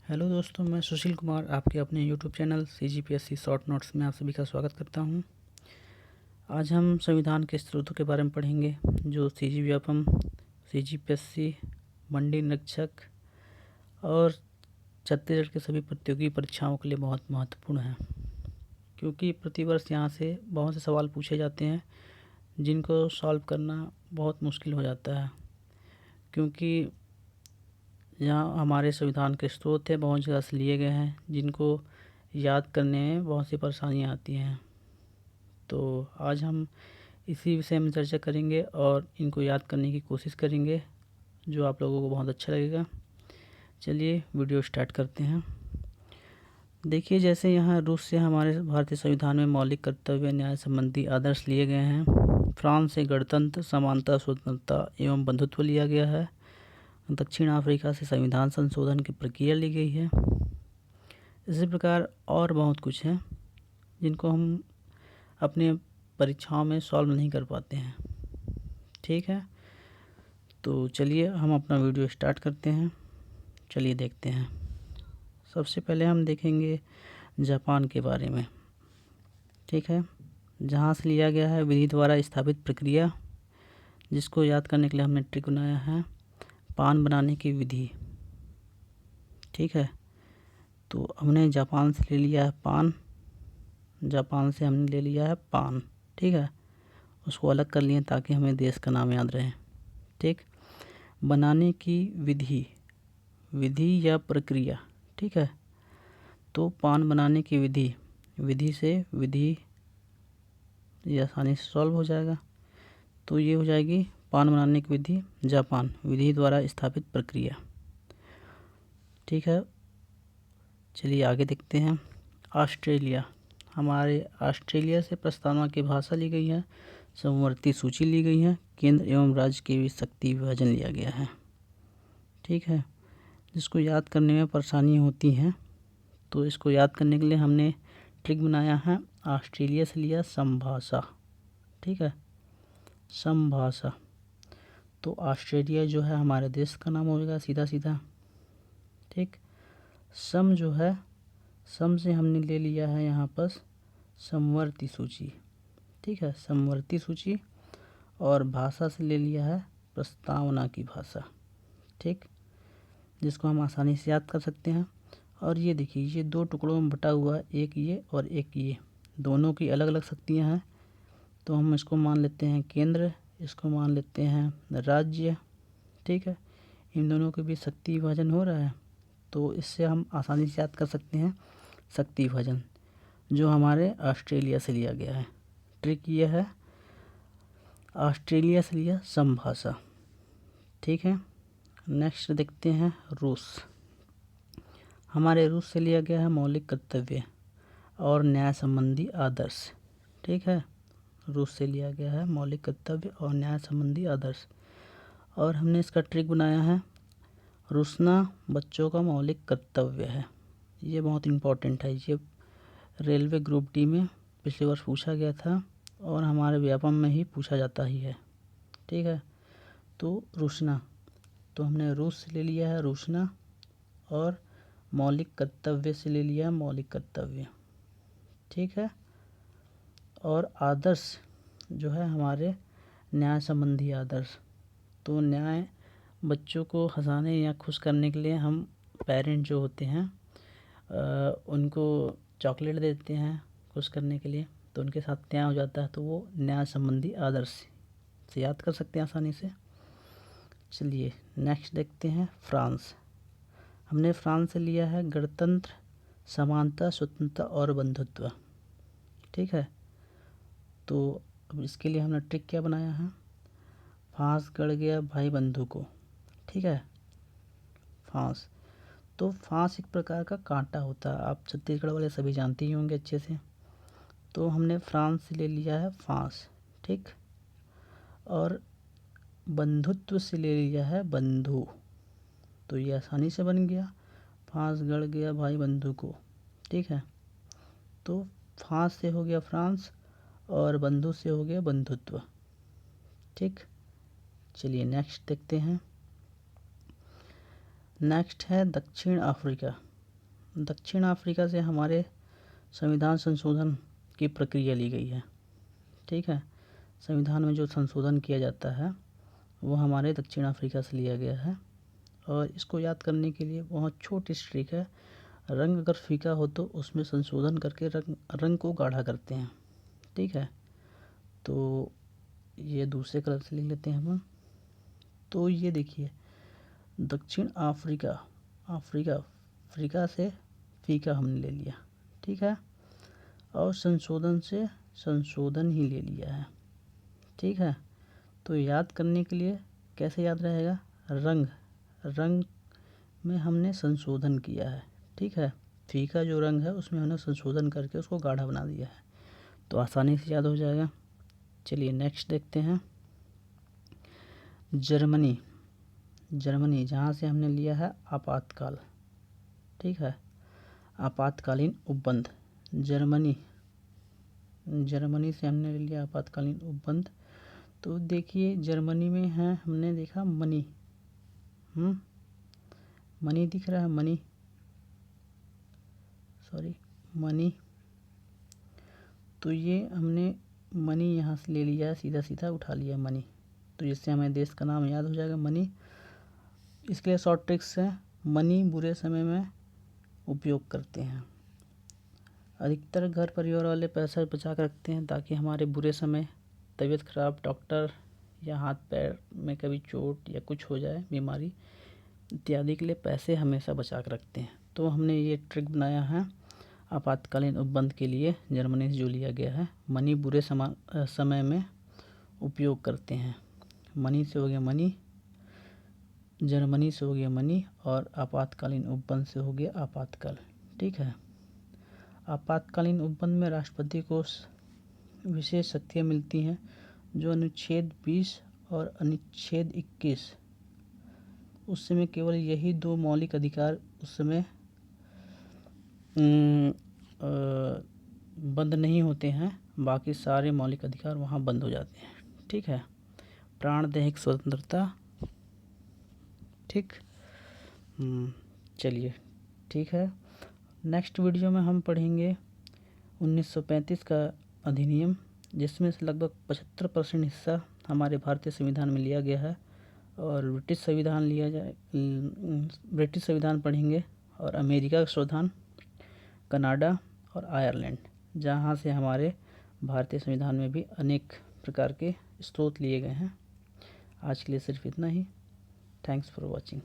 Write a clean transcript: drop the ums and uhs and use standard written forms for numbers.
Hello दोस्तों, मैं सुशील कुमार आपके अपने YouTube channel CGPSC short notes में आप सभी का स्वागत करता हूं। आज हम संविधान के स्रोतों के बारे में पढ़ेंगे जो CG व्यापम, CGPSC, मंडी निरीक्षक और छत्तीसगढ़ के सभी प्रतियोगी परीक्षाओं के लिए बहुत महत्वपूर्ण है, क्योंकि प्रतिवर्ष यहाँ से बहुत से सवाल पूछे जाते हैं जिनको सॉल्व करना बहुत मुश्किल हो जाता है, क्योंकि यहाँ हमारे संविधान के स्रोत है बहुत जगह से लिए गए हैं जिनको याद करने में बहुत सी परेशानियाँ आती हैं। तो आज हम इसी विषय में चर्चा करेंगे और इनको याद करने की कोशिश करेंगे, जो आप लोगों को बहुत अच्छा लगेगा। चलिए वीडियो स्टार्ट करते हैं। देखिए, जैसे यहाँ रूस से हमारे भारतीय संविधान में मौलिक कर्तव्य न्याय संबंधी आदर्श लिए गए हैं। फ्रांस से गणतंत्र, समानता, स्वतंत्रता एवं बंधुत्व लिया गया है। दक्षिण अफ्रीका से संविधान संशोधन की प्रक्रिया ली गई है। इसी प्रकार और बहुत कुछ है जिनको हम अपने परीक्षाओं में सॉल्व नहीं कर पाते हैं। ठीक है, तो चलिए हम अपना वीडियो स्टार्ट करते हैं। चलिए देखते हैं। सबसे पहले हम देखेंगे जापान के बारे में। ठीक है, जहाँ से लिया गया है विधि द्वारा स्थापित प्रक्रिया, जिसको याद करने के लिए हमने ट्रिक बनाया है पान बनाने की विधि। ठीक है, तो हमने जापान से ले लिया है पान, जापान से हमने ले लिया है पान। ठीक है, उसको अलग कर लिए ताकि हमें देश का नाम याद रहे। ठीक, बनाने की विधि, विधि या प्रक्रिया। ठीक है, तो पान बनाने की विधि, विधि से विधि, ये आसानी से सॉल्व हो जाएगा। तो ये हो जाएगी पान बनाने की विधि जापान, विधि द्वारा स्थापित प्रक्रिया। ठीक है, चलिए आगे देखते हैं। ऑस्ट्रेलिया, हमारे ऑस्ट्रेलिया से प्रस्तावना की भाषा ली गई है, समवर्ती सूची ली गई है, केंद्र एवं राज्य के बीच शक्ति विभाजन लिया गया है। ठीक है, जिसको याद करने में परेशानी होती है, तो इसको याद करने के लिए हमने ट्रिक बनाया है। ऑस्ट्रेलिया से लिया समभाषा। ठीक है, समभाषा, तो ऑस्ट्रेलिया जो है हमारे देश का नाम होगा सीधा सीधा। ठीक, सम जो है, सम से हमने ले लिया है यहाँ पर समवर्ती सूची। ठीक है, समवर्ती सूची, और भाषा से ले लिया है प्रस्तावना की भाषा। ठीक, जिसको हम आसानी से याद कर सकते हैं। और ये देखिए, ये दो टुकड़ों में बटा हुआ है, एक ये और एक ये, दोनों की अलग अलग शक्तियाँ हैं। तो हम इसको मान लेते हैं केंद्र, इसको मान लेते हैं राज्य। ठीक है, इन दोनों के बीच शक्ति विभाजन हो रहा है, तो इससे हम आसानी से याद कर सकते हैं शक्ति विभाजन, जो हमारे ऑस्ट्रेलिया से लिया गया है। ट्रिक ये है, ऑस्ट्रेलिया से लिया समभाषा। ठीक है, नेक्स्ट देखते हैं रूस। हमारे रूस से लिया गया है मौलिक कर्तव्य और न्याय संबंधी आदर्श। ठीक है, रूस से लिया गया है मौलिक कर्तव्य और न्याय संबंधी आदर्श, और हमने इसका ट्रिक बनाया है रुसना बच्चों का मौलिक कर्तव्य है। ये बहुत इम्पोर्टेंट है, ये रेलवे ग्रुप डी में पिछले वर्ष पूछा गया था और हमारे व्यापम में ही पूछा जाता ही है। ठीक है, तो रुसना, तो हमने रूस से ले लिया है रुसना, और मौलिक कर्तव्य से ले लिया है मौलिक कर्तव्य। ठीक है, और आदर्श जो है हमारे न्याय संबंधी आदर्श, तो न्याय, बच्चों को हंसाने या खुश करने के लिए हम पेरेंट जो होते हैं उनको चॉकलेट देते हैं खुश करने के लिए, तो उनके साथ न्याय हो जाता है, तो वो न्याय संबंधी आदर्श से याद कर सकते हैं आसानी से। चलिए नेक्स्ट देखते हैं फ्रांस। हमने फ्रांस से लिया है गणतंत्र, समानता, स्वतंत्रता और बंधुत्व। ठीक है, तो अब इसके लिए हमने ट्रिक क्या बनाया है, फांस गड़ गया भाई बंधु को। ठीक है, फांस, तो फांस एक प्रकार का कांटा होता है, आप छत्तीसगढ़ वाले सभी जानते ही होंगे अच्छे से। तो हमने फ्रांस से ले लिया है फांस। ठीक, और बंधुत्व से ले लिया है बंधु, तो ये आसानी से बन गया, फांस गड़ गया भाई बंधु को। ठीक है, तो फांस से हो गया फ्रांस और बंधु से हो गया बंधुत्व। ठीक, चलिए नेक्स्ट देखते हैं। नेक्स्ट है दक्षिण अफ्रीका। दक्षिण अफ्रीका से हमारे संविधान संशोधन की प्रक्रिया ली गई है। ठीक है, संविधान में जो संशोधन किया जाता है वो हमारे दक्षिण अफ्रीका से लिया गया है। और इसको याद करने के लिए बहुत छोटी सी ट्रिक है, रंग अगर फीका हो तो उसमें संशोधन करके रंग को गाढ़ा करते हैं। ठीक है, तो ये दूसरे कलर से लिख लेते हैं हम। तो ये देखिए, दक्षिण अफ्रीका से फीका हमने ले लिया। ठीक है, और संशोधन से संशोधन ही ले लिया है। ठीक है, तो याद करने के लिए कैसे याद रहेगा, रंग में हमने संशोधन किया है। ठीक है, फीका जो रंग है उसमें हमने संशोधन करके उसको गाढ़ा बना दिया है, तो आसानी से याद हो जाएगा। चलिए नेक्स्ट देखते हैं। जर्मनी जहाँ से हमने लिया है आपातकाल। ठीक है, आपातकालीन उपबंध। जर्मनी से हमने लिया आपातकालीन उपबंध। तो देखिए जर्मनी में है, हमने देखा मनी, मनी दिख रहा है, मनी। तो ये हमने मनी यहाँ से ले लिया, सीधा उठा लिया मनी, तो जिससे हमें देश का नाम याद हो जाएगा, मनी। इसके लिए शॉर्ट ट्रिक्स है, मनी बुरे समय में उपयोग करते हैं। अधिकतर घर परिवार वाले पैसा बचा कर रखते हैं ताकि हमारे बुरे समय, तबीयत खराब, डॉक्टर या हाथ पैर में कभी चोट या कुछ हो जाए, बीमारी इत्यादि के लिए पैसे हमेशा बचा कर रखते हैं। तो हमने ये ट्रिक बनाया है आपातकालीन उपबंध के लिए, जर्मनी से जो लिया गया है। मनी बुरे समय में उपयोग करते हैं। मनी से हो गया मनी, जर्मनी से हो गया मनी, और आपातकालीन उपबंध से हो गया आपातकाल। ठीक है, आपातकालीन उपबंध में राष्ट्रपति को विशेष शक्तियाँ मिलती हैं, जो अनुच्छेद 20 और अनुच्छेद 21, उस समय केवल यही 2 मौलिक अधिकार उस समय बंद नहीं होते हैं, बाकी सारे मौलिक अधिकार वहाँ बंद हो जाते हैं। ठीक है, प्राण दैहिक स्वतंत्रता। ठीक, चलिए ठीक है। नेक्स्ट वीडियो में हम पढ़ेंगे 1935 का अधिनियम, जिसमें से लगभग 75% हिस्सा हमारे भारतीय संविधान में लिया गया है। और ब्रिटिश संविधान पढ़ेंगे, और अमेरिका का संविधान, कनाडा और आयरलैंड, जहाँ से हमारे भारतीय संविधान में भी अनेक प्रकार के स्रोत लिए गए हैं। आज के लिए सिर्फ इतना ही। Thanks for watching.